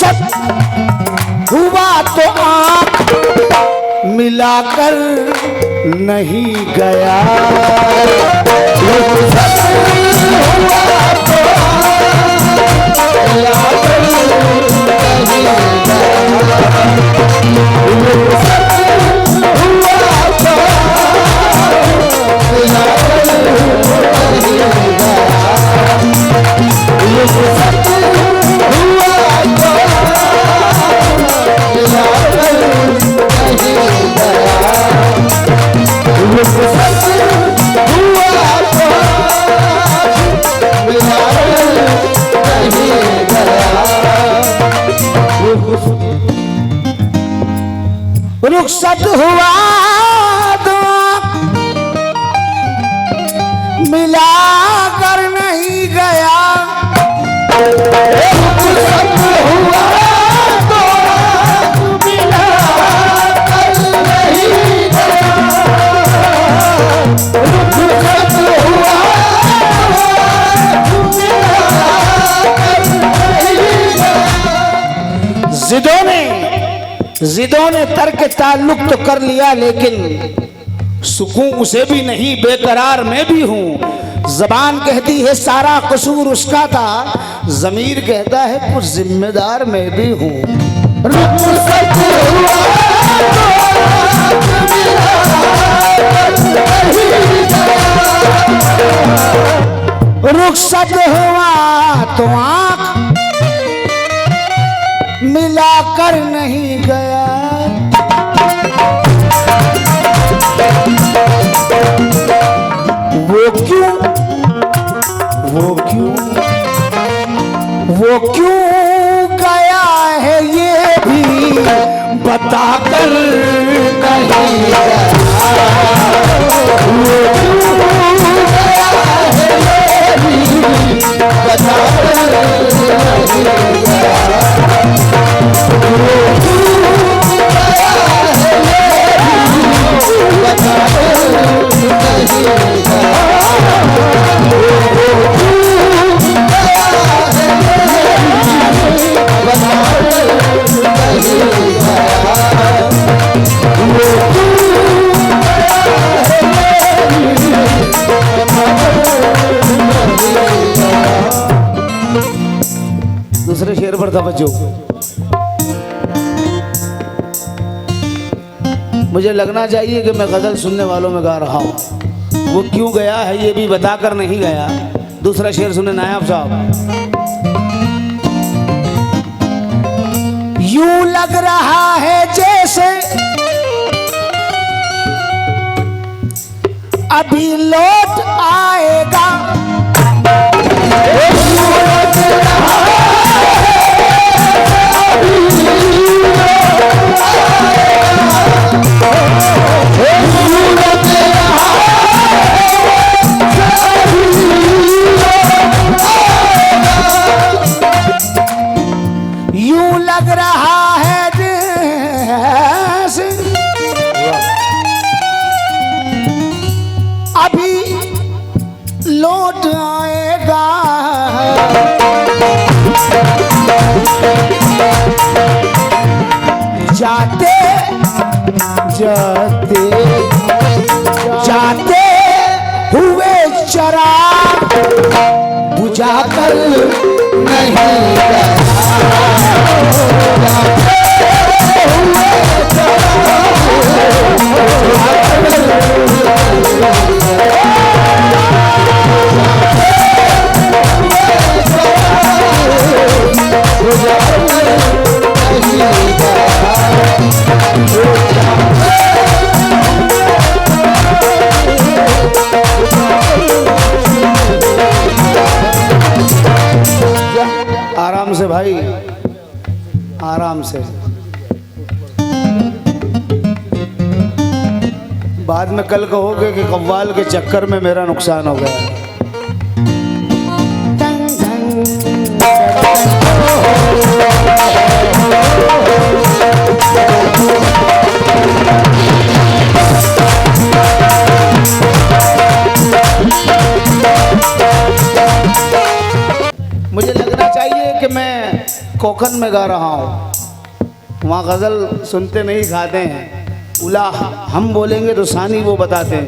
रुखसत हुआ तो आँख मिलाकर नहीं गया। रुखसत हुआ तो आँख मिलाकर नहीं गया। रुखसत हुआ तो आँख मिलाकर नहीं गया। रुखसत हुआ तो रुखसत हुआ तो मिला कर नहीं गया। रुखसत हुआ तो मिला कर नहीं गया। रुखसत हुआ जिदों ने तर्क ताल्लुक तो कर लिया, लेकिन सुकून उसे भी नहीं, बेकरार मैं भी हूँ। जबान कहती है सारा कसूर उसका था, ज़मीर कहता है कुछ जिम्मेदार मैं भी हूँ। रुखसत हुआ तो आँख मिलाकर नहीं गया। वो क्यों गया है ये भी बताकर नहीं गया। वो क्यों गया है ये भी बताकर नहीं गया। दूसरे शेर पर तवज्जो। मुझे लगना चाहिए कि मैं गजल सुनने वालों में गा रहा हूँ। वो क्यों गया है ये भी बताकर नहीं गया। दूसरा शेर सुने नायाब साहब। यूं लग रहा है जैसे अभी लौट आएगा। यूं लग रहा है जैसे अभी लौट आएगा। जाते जाते जाते हुए चराग बुझाकर नहीं गया। आराम से भाई, आराम से। बाद में कल कहोगे कि कव्वाल के चक्कर में मेरा नुकसान हो गया। मुझे लगना चाहिए कि मैं कोकन में गा रहा हूँ, वहाँ गज़ल सुनते नहीं खाते हैं, उला हम बोलेंगे तो सानी वो बताते हैं।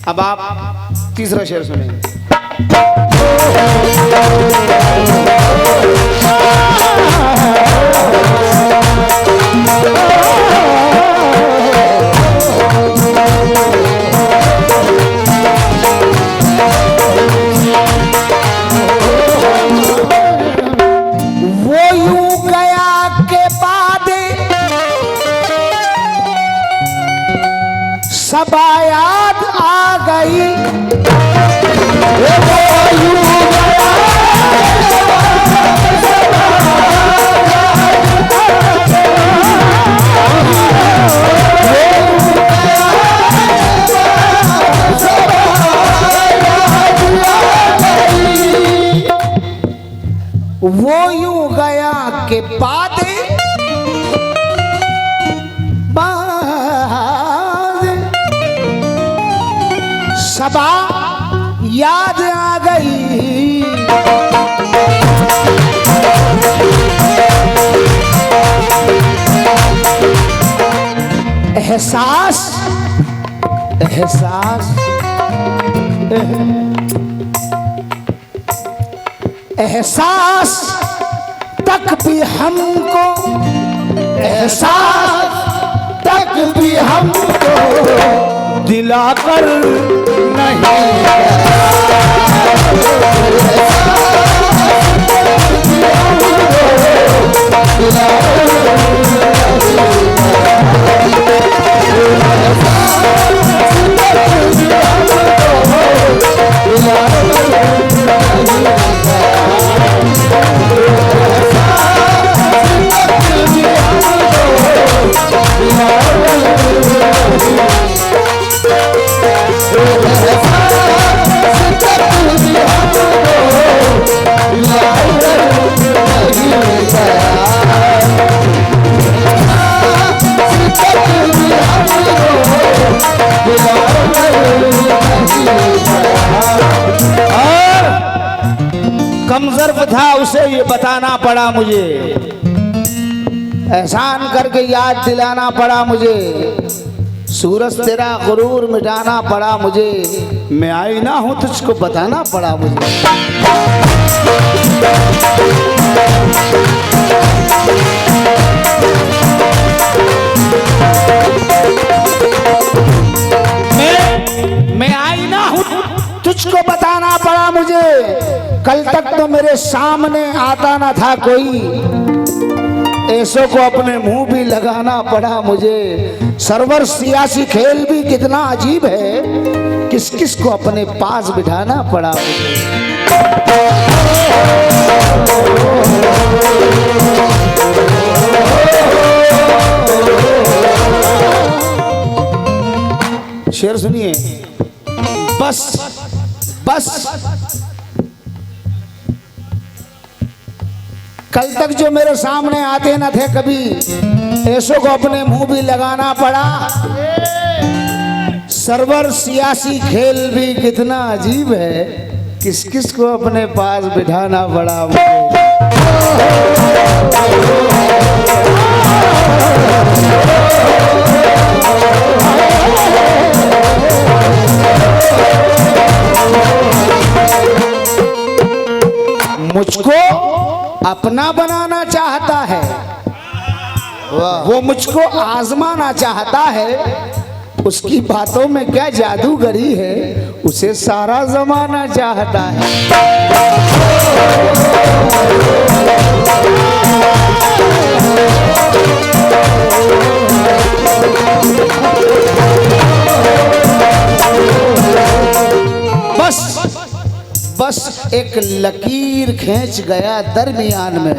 अब आप तीसरा शेर सुनेंगे। सब याद आ गई वो यूं गया के बाद सबा याद आ गई। एहसास एहसास एहसास तक भी हमको, एहसास तक भी हमको दिलाकर नहीं कमजर्फ था उसे ये बताना पड़ा मुझे, एहसान करके याद दिलाना पड़ा मुझे, सूरज तेरा गुरूर मिटाना पड़ा मुझे, मैं आईना हूँ तुझको बताना पड़ा मुझे। मैं आईना हूँ तुझको बताना पड़ा मुझे, कल तक तो मेरे सामने आता ना था कोई, ऐसों को अपने मुंह भी लगाना पड़ा मुझे। सरवर सियासी खेल भी कितना अजीब है, किस किस को अपने पास बिठाना पड़ा मुझे। शेर सुनिए। बस बस कल तक जो मेरे सामने आते न थे कभी, ऐसों को अपने मुंह भी लगाना पड़ा। सरवर सियासी खेल भी कितना अजीब है, किस किस को अपने पास बिठाना पड़ा मुझे। मुझको अपना बनाना चाहता है, वो मुझको आजमाना चाहता है, उसकी बातों में क्या जादूगरी है, उसे सारा जमाना चाहता है। बस बस एक लकीर खींच गया दरमियान में,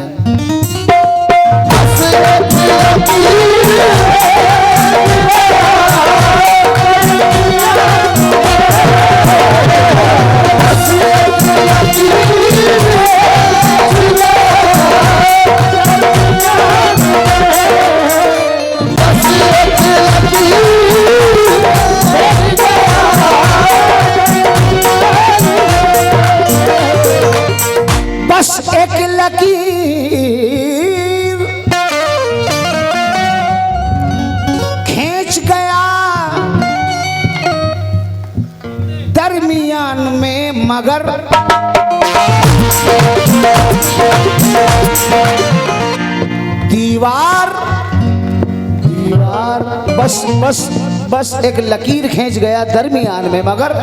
बस एक लकीर मगर दीवार दीवार बस बस बस एक लकीर खींच गया दरमियान में, मगर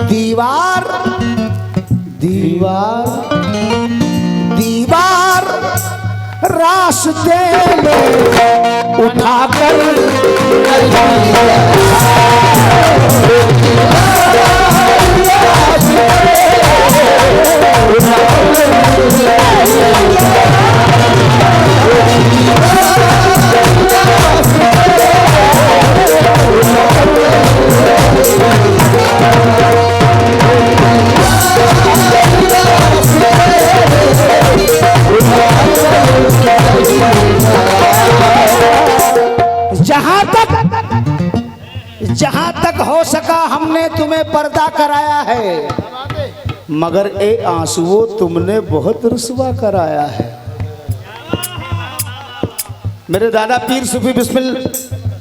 दीवार दीवार दीवार रास्ते में उठाकर जहां तक हो सका हमने तुम्हें पर्दा कराया है, मगर ए आंसुओं तुमने बहुत रुसवा कराया है। मेरे दादा पीर सूफी बिस्मिल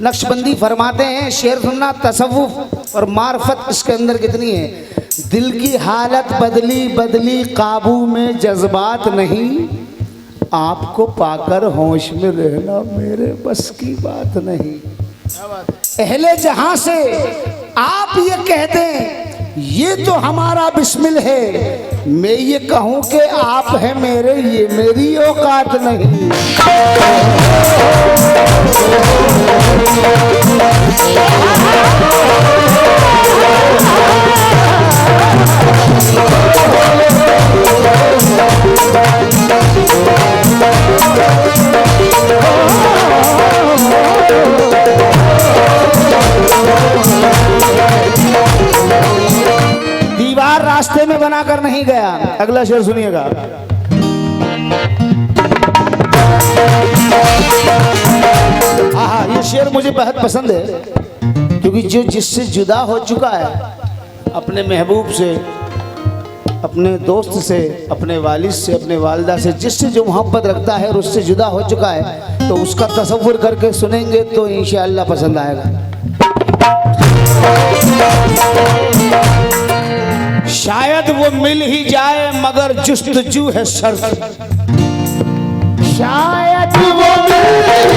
नक्शबंदी फरमाते हैं, शेर सुनना तसव्वुफ और मार्फत इसके अंदर कितनी है। दिल की हालत बदली बदली काबू में जज्बात नहीं, आपको पाकर होश में रहना मेरे बस की बात नहीं। अहले जहां से आप ये कह दें ये तो हमारा बिस्मिल है, मैं ये कहूं कि आप हैं मेरे, ये मेरी औकात नहीं। दीवार रास्ते में बनाकर नहीं गया। अगला शेर सुनिएगा। हाँ, ये शेर मुझे बहुत पसंद है, क्योंकि जो जिससे जुदा हो चुका है, अपने महबूब से, अपने दोस्त से, अपने वालिद से, अपने वालिदा से, जिससे जो मोहब्बत रखता है और उससे जुदा हो चुका है, तो उसका तसव्वुर करके सुनेंगे तो इंशाअल्लाह पसंद आएगा। शायद वो मिल ही जाए मगर जुस्तजू है शर्त, शायद वो मिल ही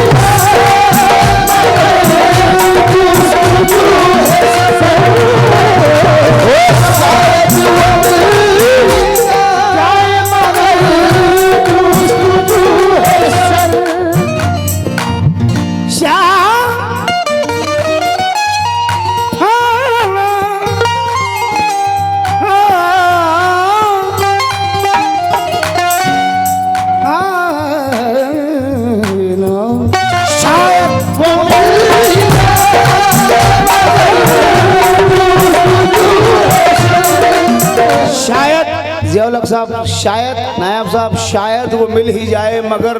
साहब, शायद नायब साहब, शायद वो मिल ही जाए मगर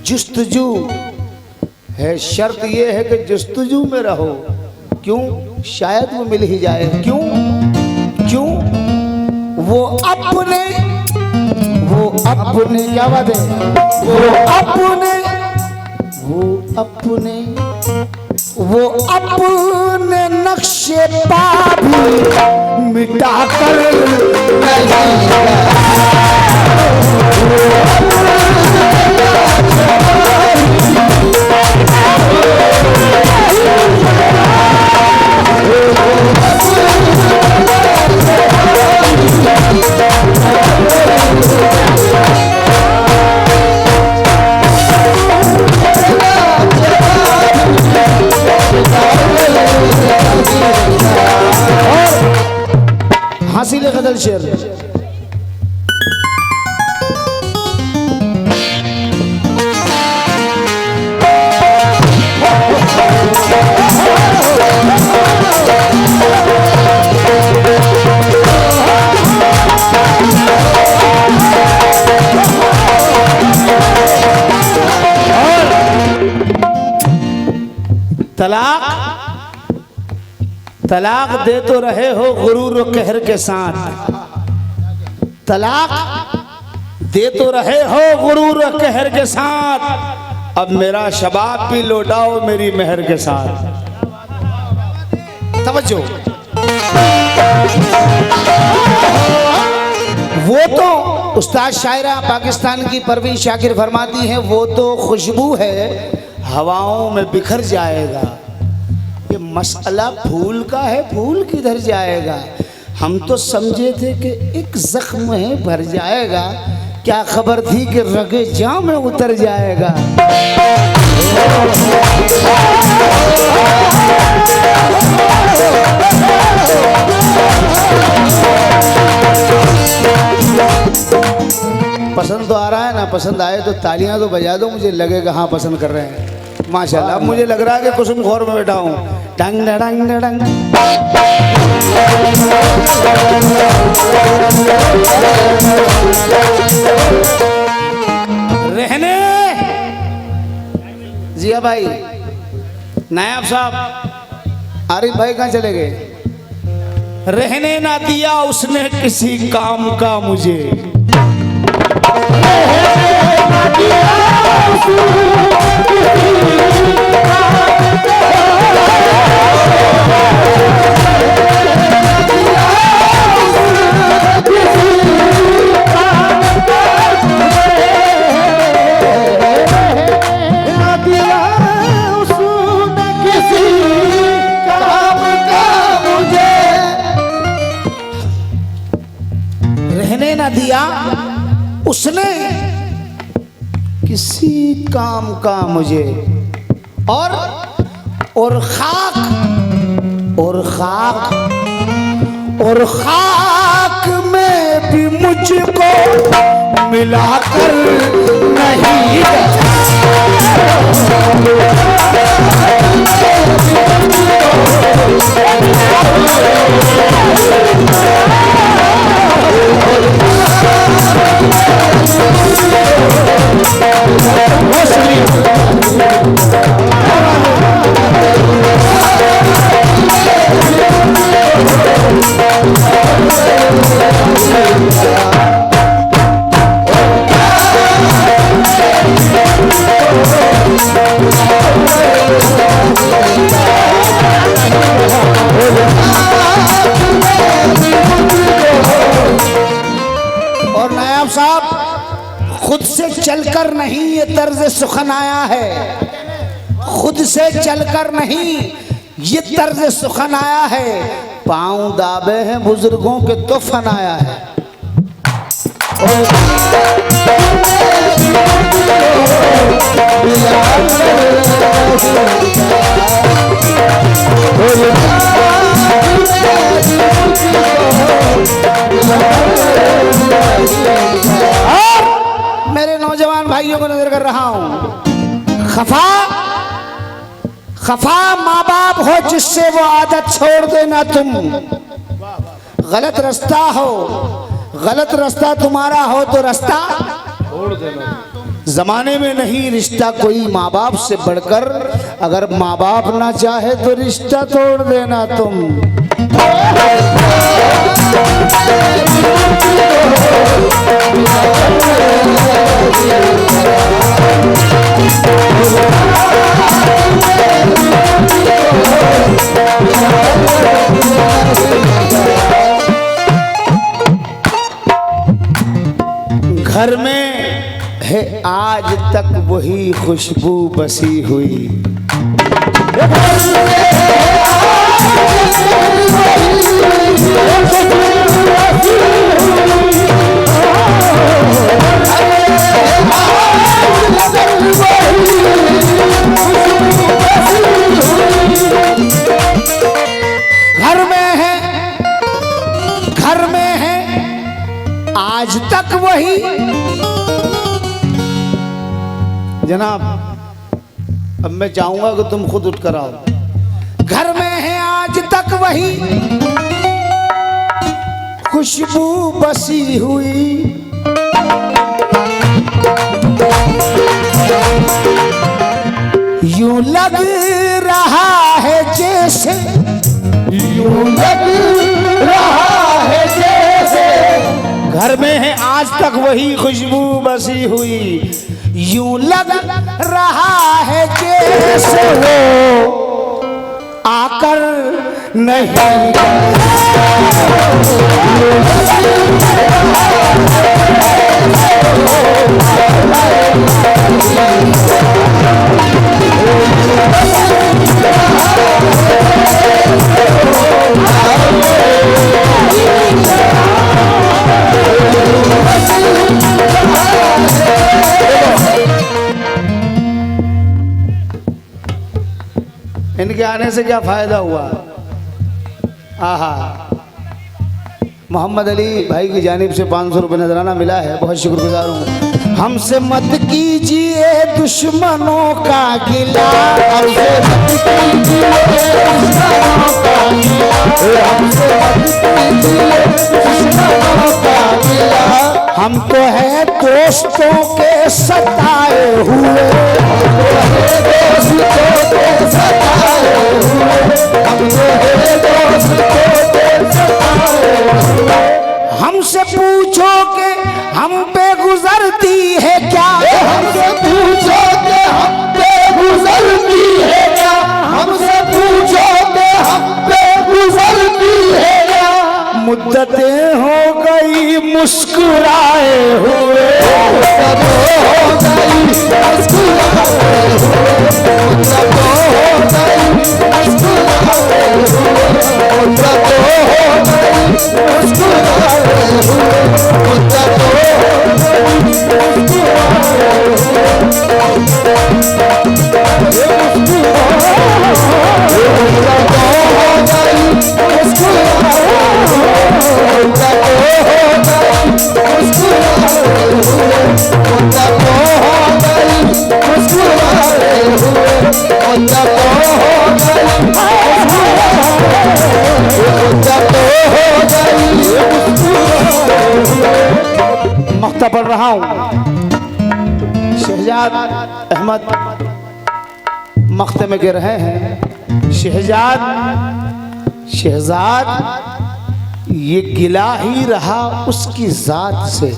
जुस्तजू है, शर्त ये है कि जुस्तजू में रहो। क्यों? शायद वो मिल ही जाए। क्यों? क्यों? वो अपने क्या बात है, वो अपने नक्शे पा भी मिटाकर हासिल गजल शेर। तलाक दे तो रहे हो गुरूर और कहर के साथ, तलाक दे तो रहे हो गुरूर और कहर के साथ, अब मेरा शबाब भी लौटाओ मेरी मेहर के साथ। तवज्जो, वो तो उस्ताद शायरा पाकिस्तान की परवीन शाकिर फरमाती हैं, वो तो खुशबू है हवाओं में बिखर जाएगा। ये मसला फूल का है, फूल किधर जाएगा। हम तो समझे थे कि एक जख्म है भर जाएगा, क्या खबर थी कि रगे जाम में उतर जाएगा। पसंद तो आ रहा है ना, पसंद आए तो तालियां तो बजा दो, मुझे लगेगा हाँ पसंद कर रहे हैं माशाल्लाह। अब मुझे लग रहा है कि कुसुम खौर में बैठा हूँ। डंग डंग डंग रहने जिया भाई, नायाब साहब, आरिफ भाई कहाँ चले गए। रहने ना दिया उसने किसी काम का मुझे, रहने ना दिया उसने किसी काम का मुझे। और खाक और खाक में भी मुझको मिलाकर नहीं खुद से चलकर नहीं ये तर्ज सुखन आया है, खुद से चलकर नहीं ये तर्ज सुखन आया है। पांव दाबे हैं बुजुर्गों के तो फन आया है। मेरे नौजवान भाइयों को नजर कर रहा हूं, खफा माँ बाप हो जिससे वो आदत छोड़ देना तुम। गलत रास्ता तुम्हारा हो तो रास्ता छोड़ देना। जमाने में नहीं रिश्ता कोई माँ बाप से बढ़कर, अगर माँ बाप ना चाहे तो रिश्ता तोड़ देना तुम। घर में है आज तक वही खुशबू बसी हुई, घर में है आज तक वही। जनाब अब मैं चाहूंगा कि तुम खुद उठ कर आओ। घर में है आज तक वही खुशबू बसी हुई, यूं लग रहा है जैसे, यूं लग रहा है जैसे। घर में है आज तक वही खुशबू बसी हुई, यूं लग रहा है जैसे वो आकर नहीं। इनके आने से क्या फायदा हुआ? आहा, मोहम्मद अली भाई की जानिब से 500 रुपये नजराना मिला है, बहुत शुक्रगुजार हूँ। हमसे मत कीजिए दुश्मनों का गिला, हमसे मत कीजिए दुश्मनों का गिला, हमसे मत कीजिए दुश्मनों का गिला। हम तो है दोस्तों के सताए हुए, दोस्तों के सताए हुए, हम तो है दोस्तों के सताए हुए। हमसे पूछो कि हम पे गुजरती है क्या, हमसे पूछो कि हम पे गुजरती है क्या, हमसे पूछो कि हम पे गुजरती है क्या। मुद्दतें हो गई मुस्कुराए हुए, मुद्दतें हो गई मुस्कुराए हुए, मुद्दतें हो गई मुस्कुराए हुए, मुद्दतें हो गई मुस्कुराए हुए, मुद्दतें हो गई मुस्कुराए मख्ता पढ़ रहा हूँ। शहजाद अहमद मख्ते में गिर रहे हैं। शहजाद ये गिला ही रहा उसकी जात से,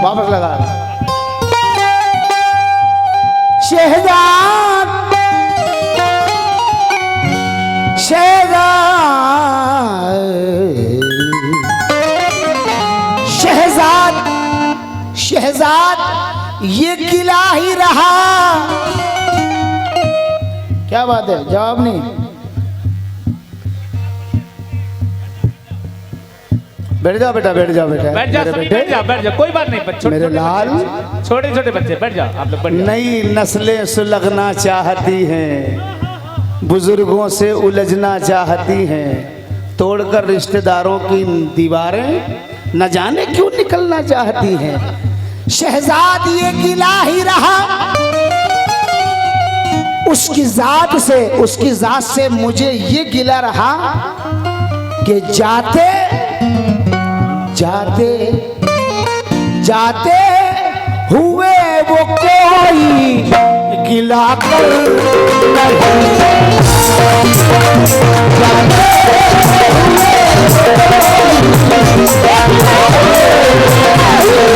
वापस लगा शहजाद, शहजाद, शहजाद ये किला ही रहा। क्या बात है, जवाब नहीं? बैठ जाओ बेटा, बैठ जाओ बेटा, बैठ जाओ, बैठ जाओ, बैठ जाओ, कोई बात नहीं। बच्चों, मेरे लाल, छोटे छोटे बच्चे बैठ जाओ, आप लोग बैठ जाओ। नई नस्लें सुलगना चाहती हैं, बुजुर्गों से उलझना चाहती हैं, तोड़कर रिश्तेदारों की दीवारें न जाने क्यों निकलना चाहती हैं। शहजाद ये गिला ही रहा उसकी जात से मुझे ये गिला रहा कि जाते जाते जाते हुए वो कोई गिला कर नहीं, जाते हुए